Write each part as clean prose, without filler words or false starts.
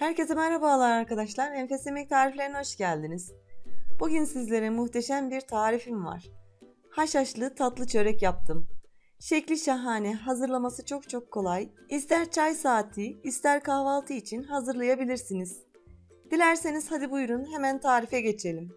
Herkese merhabalar arkadaşlar. Enfes Yemek Tariflerine hoş geldiniz. Bugün sizlere muhteşem bir tarifim var. Haşhaşlı tatlı çörek yaptım. Şekli şahane, hazırlaması çok kolay. İster çay saati, ister kahvaltı için hazırlayabilirsiniz. Dilerseniz hadi buyurun hemen tarife geçelim.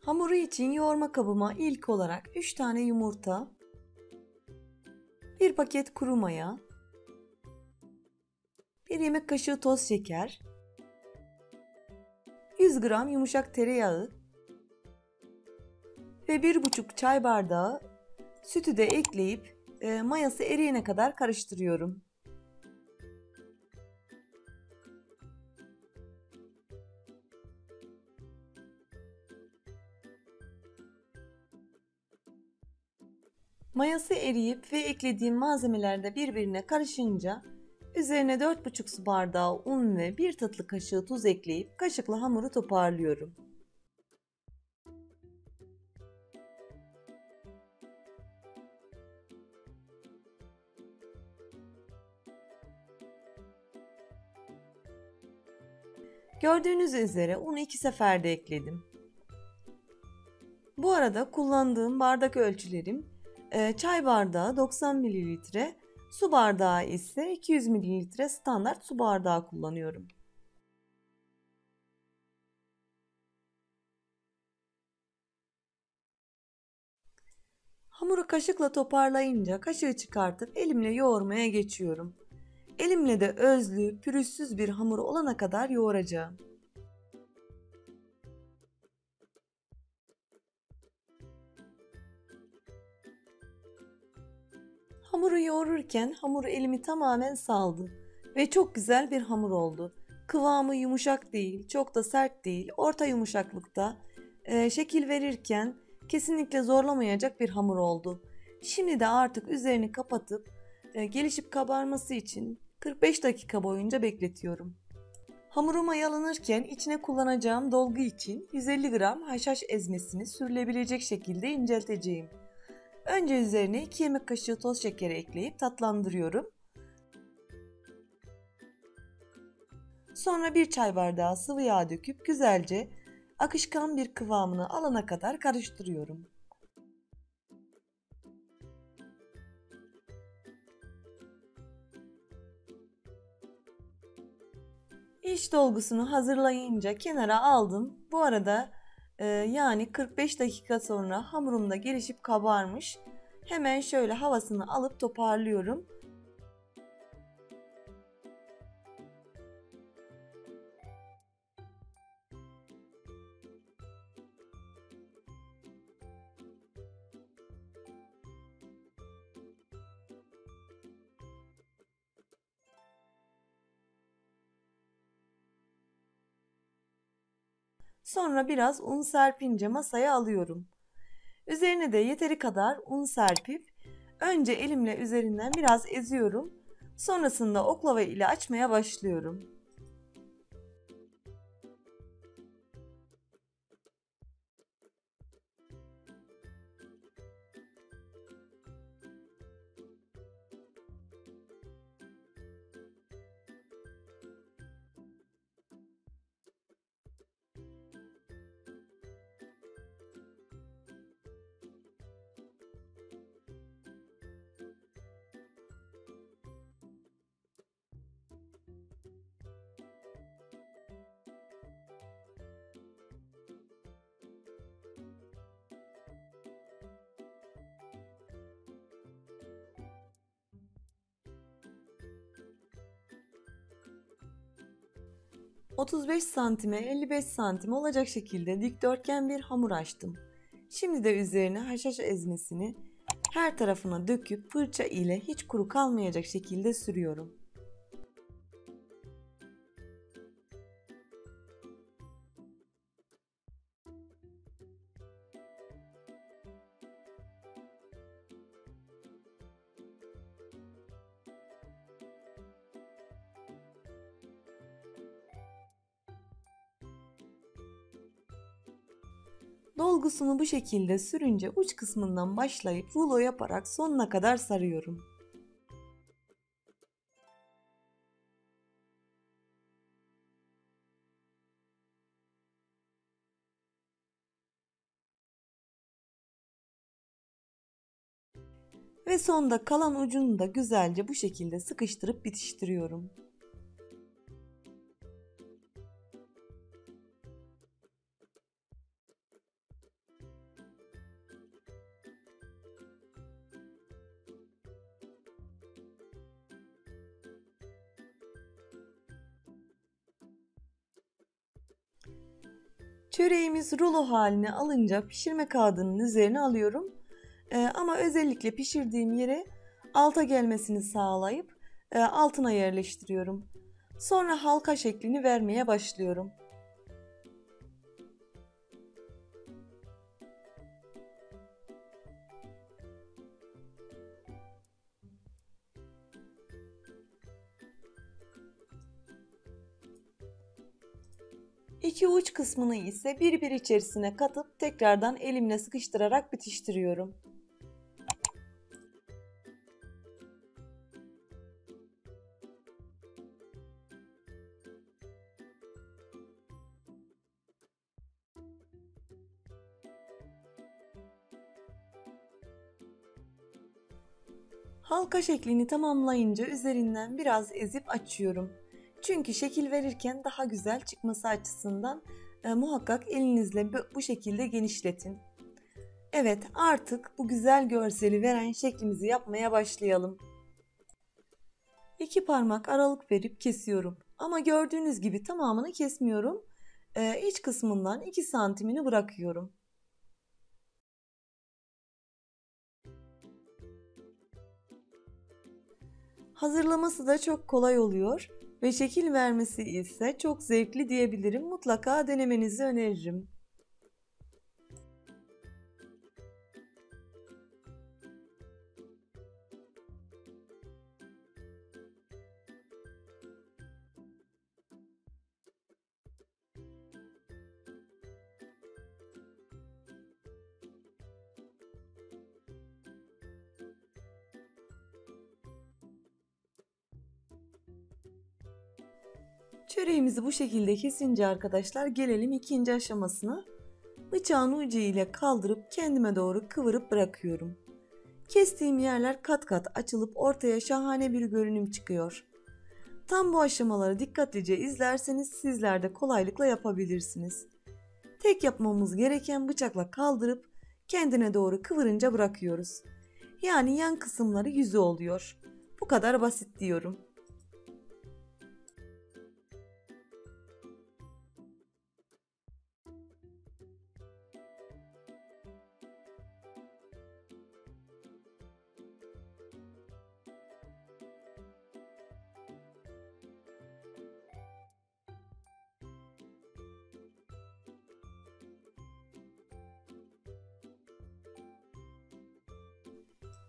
Hamuru için yoğurma kabıma ilk olarak 3 tane yumurta, 1 paket kuru maya, 1 yemek kaşığı toz şeker, 100 gram yumuşak tereyağı ve 1,5 çay bardağı sütü de ekleyip mayası eriyene kadar karıştırıyorum. Mayası eriyip ve eklediğim malzemeler de birbirine karışınca üzerine 4,5 su bardağı un ve 1 tatlı kaşığı tuz ekleyip kaşıkla hamuru toparlıyorum. Gördüğünüz üzere unu 2 seferde ekledim. Bu arada kullandığım bardak ölçülerim çay bardağı 90 ml, su bardağı ise 200 ml standart su bardağı kullanıyorum. Hamuru kaşıkla toparlayınca kaşığı çıkartıp elimle yoğurmaya geçiyorum. Elimle de özlü, pürüzsüz bir hamur olana kadar yoğuracağım. Hamuru yoğururken hamur elimi tamamen saldı ve çok güzel bir hamur oldu. Kıvamı yumuşak değil, çok da sert değil, orta yumuşaklıkta. Şekil verirken kesinlikle zorlamayacak bir hamur oldu. Şimdi de artık üzerini kapatıp gelişip kabarması için 45 dakika boyunca bekletiyorum. Hamurum mayalanırken içine kullanacağım dolgu için 150 gram haşhaş ezmesini sürülebilecek şekilde incelteceğim. Önce üzerine 2 yemek kaşığı toz şekeri ekleyip tatlandırıyorum. Sonra 1 çay bardağı sıvı yağ döküp güzelce akışkan bir kıvamını alana kadar karıştırıyorum. İç dolgusunu hazırlayınca kenara aldım. Bu arada yani 45 dakika sonra hamurum da gelişip kabarmış. Hemen şöyle havasını alıp toparlıyorum. Sonra biraz un serpince masaya alıyorum. Üzerine de yeteri kadar un serpip önce elimle üzerinden biraz eziyorum. Sonrasında oklava ile açmaya başlıyorum. ...35 santime 55 santim olacak şekilde dikdörtgen bir hamur açtım. Şimdi de üzerine haşhaş ezmesini her tarafına döküp fırça ile hiç kuru kalmayacak şekilde sürüyorum. Dolgusunu bu şekilde sürünce uç kısmından başlayıp rulo yaparak sonuna kadar sarıyorum. Ve sonda kalan ucunu da güzelce bu şekilde sıkıştırıp bitiştiriyorum. Çöreğimiz rulo haline alınca pişirme kağıdının üzerine alıyorum. Ama özellikle pişirdiğim yere alta gelmesini sağlayıp altına yerleştiriyorum. Sonra halka şeklini vermeye başlıyorum. İki uç kısmını ise birbir içerisine katıp tekrardan elimle sıkıştırarak bitiştiriyorum. Halka şeklini tamamlayınca üzerinden biraz ezip açıyorum. Çünkü şekil verirken daha güzel çıkması açısından muhakkak elinizle bu şekilde genişletin. Evet, artık bu güzel görseli veren şeklimizi yapmaya başlayalım. 2 parmak aralık verip kesiyorum. Ama gördüğünüz gibi tamamını kesmiyorum. İç kısmından 2 santimini bırakıyorum. Hazırlaması da çok kolay oluyor ve şekil vermesi ise çok zevkli diyebilirim. Mutlaka denemenizi öneririm. Çöreğimizi bu şekilde kesince arkadaşlar gelelim ikinci aşamasına. Bıçağın ucu ile kaldırıp kendime doğru kıvırıp bırakıyorum. Kestiğim yerler kat kat açılıp ortaya şahane bir görünüm çıkıyor. Tam bu aşamaları dikkatlice izlerseniz sizler de kolaylıkla yapabilirsiniz. Tek yapmamız gereken bıçakla kaldırıp kendine doğru kıvırınca bırakıyoruz. Yani yan kısımları yüzü oluyor. Bu kadar basit diyorum.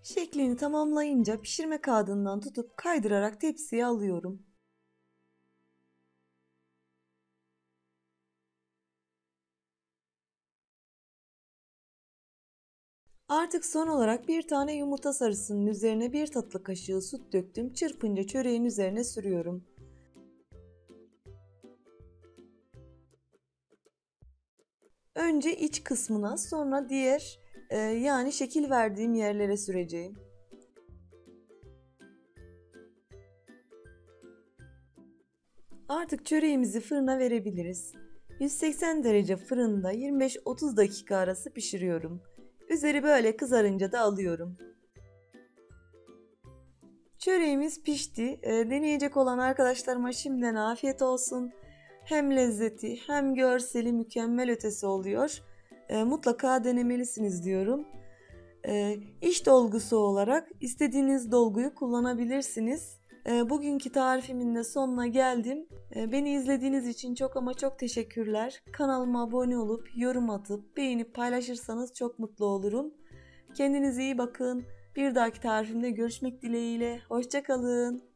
Şeklini tamamlayınca pişirme kağıdından tutup kaydırarak tepsiye alıyorum. Artık son olarak bir tane yumurta sarısının üzerine bir tatlı kaşığı süt döktüm. Çırpınca çöreğin üzerine sürüyorum. Önce iç kısmına, sonra diğer yani şekil verdiğim yerlere süreceğim. Artık çöreğimizi fırına verebiliriz. 180 derece fırında 25-30 dakika arası pişiriyorum. Üzeri böyle kızarınca da alıyorum. Çöreğimiz pişti. Deneyecek olan arkadaşlarıma şimdiden afiyet olsun. Hem lezzeti hem görseli mükemmel ötesi oluyor. Mutlaka denemelisiniz diyorum. İç dolgusu olarak istediğiniz dolguyu kullanabilirsiniz. Bugünkü tarifimin de sonuna geldim. Beni izlediğiniz için çok ama çok teşekkürler. Kanalıma abone olup yorum atıp beğenip paylaşırsanız çok mutlu olurum. Kendinize iyi bakın. Bir dahaki tarifimde görüşmek dileğiyle. Hoşça kalın.